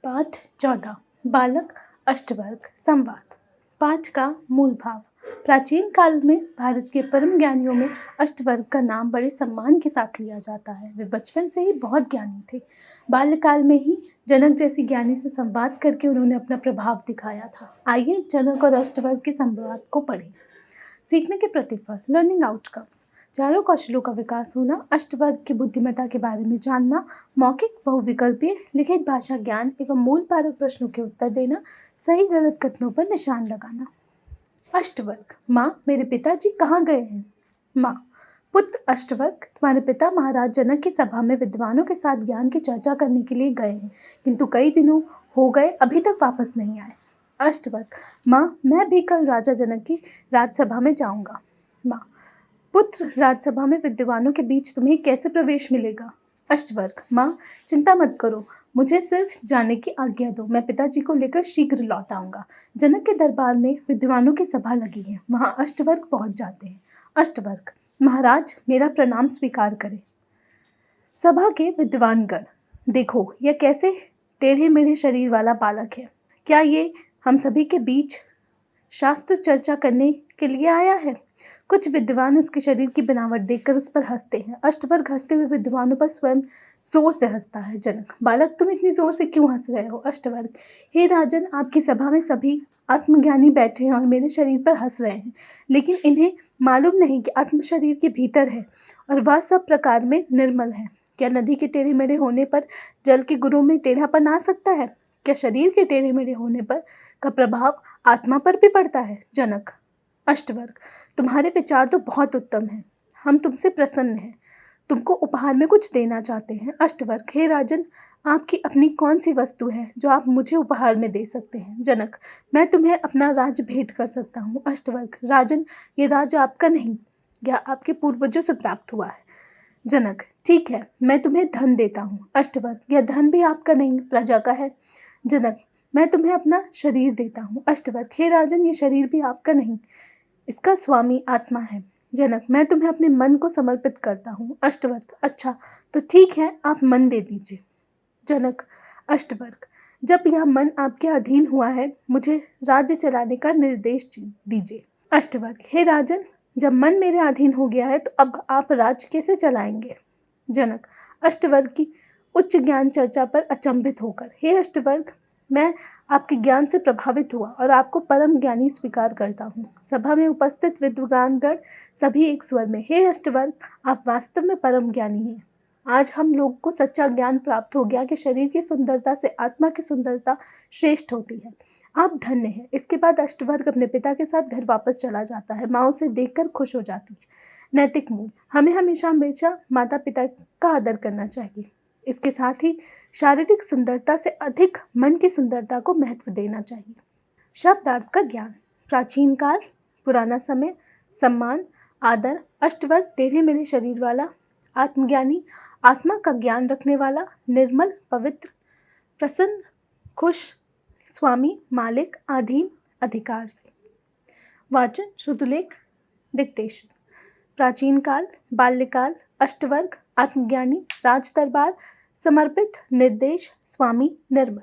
पाठ 14 बालक अष्टवर्ग संवाद। पाठ का मूल भाव। प्राचीन काल में भारत के परम ज्ञानियों में अष्टवर्ग का नाम बड़े सम्मान के साथ लिया जाता है। वे बचपन से ही बहुत ज्ञानी थे। बाल्यकाल में ही जनक जैसी ज्ञानी से संवाद करके उन्होंने अपना प्रभाव दिखाया था। आइए जनक और अष्टवर्ग के संवाद को पढ़ें। सीखने के प्रतिफल, लर्निंग आउटकम्स। चारों कौशलों का विकास होना, अष्टवर्ग की बुद्धिमत्ता के बारे में जानना, मौखिक बहुविकल्पीय लिखित भाषा ज्ञान एवं मूल पारक प्रश्नों के उत्तर देना, सही गलत कथनों पर निशान लगाना। अष्टवर्ग। माँ, मेरे पिताजी कहाँ गए हैं? माँ, पुत्र अष्टवर्ग, तुम्हारे पिता महाराज जनक की सभा में विद्वानों के साथ ज्ञान की चर्चा करने के लिए गए हैं, किंतु कई दिनों हो गए अभी तक वापस नहीं आए। अष्टवर्ग। माँ, मैं भी कल राजा जनक की राजसभा में जाऊंगा। माँ, पुत्र, राजसभा में विद्वानों के बीच तुम्हें कैसे प्रवेश मिलेगा? अष्टवर्ग। माँ, चिंता मत करो, मुझे सिर्फ जाने की आज्ञा दो, मैं पिताजी को लेकर शीघ्र लौट आऊंगा। जनक के दरबार में विद्वानों की सभा लगी है, वहां अष्टवर्ग पहुंच जाते हैं। अष्टवर्ग। महाराज, मेरा प्रणाम स्वीकार करें। सभा के विद्वानगण। देखो, यह कैसे टेढ़े मेढ़े शरीर वाला बालक है। क्या ये हम सभी के बीच शास्त्र चर्चा करने के लिए आया है? कुछ विद्वान इसके शरीर की बनावट देखकर उस पर हंसते हैं। अष्टवर्ग हंसते हुए विद्वानों पर स्वयं जोर से हंसता है। जनक। बालक, तुम इतनी जोर से क्यों हंस रहे हो? अष्टवर्ग। हे राजन, आपकी सभा में सभी आत्मज्ञानी बैठे हैं और मेरे शरीर पर हंस रहे हैं, लेकिन इन्हें मालूम नहीं कि आत्म शरीर के भीतर है और वह सब प्रकार में निर्मल है। क्या नदी के टेढ़े मेढ़े होने पर जल के गुरुओं में टेढ़ापन आ सकता है? क्या शरीर के टेढ़े मेढ़े होने पर का प्रभाव आत्मा पर भी पड़ता है? जनक। अष्टवर्ग। तुम्हारे विचार तो बहुत उत्तम हैं, हम तुमसे प्रसन्न हैं, तुमको उपहार में कुछ देना चाहते हैं। अष्टवर्ग। हे राजन, आपकी अपनी कौन सी वस्तु है जो आप मुझे उपहार में दे सकते हैं? जनक। मैं तुम्हें अपना राज्य भेंट कर सकता हूँ। अष्टवर्ग। राजन, ये राज्य आपका नहीं, यह आपके पूर्वजों से प्राप्त हुआ है। जनक। ठीक है, मैं तुम्हें धन देता हूँ। अष्टवर्ग। यह धन भी आपका नहीं, प्रजा का है। जनक। मैं तुम्हें अपना शरीर देता हूँ। अष्टवर्ग। हे राजन, ये शरीर भी आपका नहीं, इसका स्वामी आत्मा है। जनक। मैं तुम्हें अपने मन को समर्पित करता हूँ। अष्टवर्ग। अच्छा, तो ठीक है, आप मन दे दीजिए। जनक। अष्टवर्ग। जब यह मन आपके अधीन हुआ है, मुझे राज्य चलाने का निर्देश दीजिए। अष्टवर्ग। हे राजन, जब मन मेरे अधीन हो गया है तो अब आप राज्य कैसे चलाएंगे? जनक। अष्टवर्ग की उच्च ज्ञान चर्चा पर अचंभित होकर। हे अष्टवर्ग, मैं आपके ज्ञान से प्रभावित हुआ और आपको परम ज्ञानी स्वीकार करता हूँ। सभा में उपस्थित विद्वानगण सभी एक स्वर में, हे अष्टवर्ग, आप वास्तव में परम ज्ञानी हैं। आज हम लोग को सच्चा ज्ञान प्राप्त हो गया कि शरीर की सुंदरता से आत्मा की सुंदरता श्रेष्ठ होती है। आप धन्य हैं। इसके बाद अष्टवर्ग अपने पिता के साथ घर वापस चला जाता है। माँ उसे देखकर खुश हो जाती है। नैतिक मूल्य। हमें हमेशा माता पिता का आदर करना चाहिए। इसके साथ ही शारीरिक सुंदरता से अधिक मन की सुंदरता को महत्व देना चाहिए। शब्दार्थ का ज्ञान। प्राचीन काल, पुराना समय, सम्मान, आदर। अष्टवर्ग टेढ़े मेढ़े शरीर वाला, आत्मज्ञानी, आत्मा का ज्ञान रखने वाला, निर्मल, पवित्र, प्रसन्न, खुश, स्वामी, मालिक, अधीन, अधिकार से। वाचन, श्रुतलेख, डिक्टेशन। प्राचीन काल, बाल्यकाल, अष्टवर्ग, आत्मज्ञानी, राज दरबार, समर्पित, निर्देश, स्वामी, निर्मल।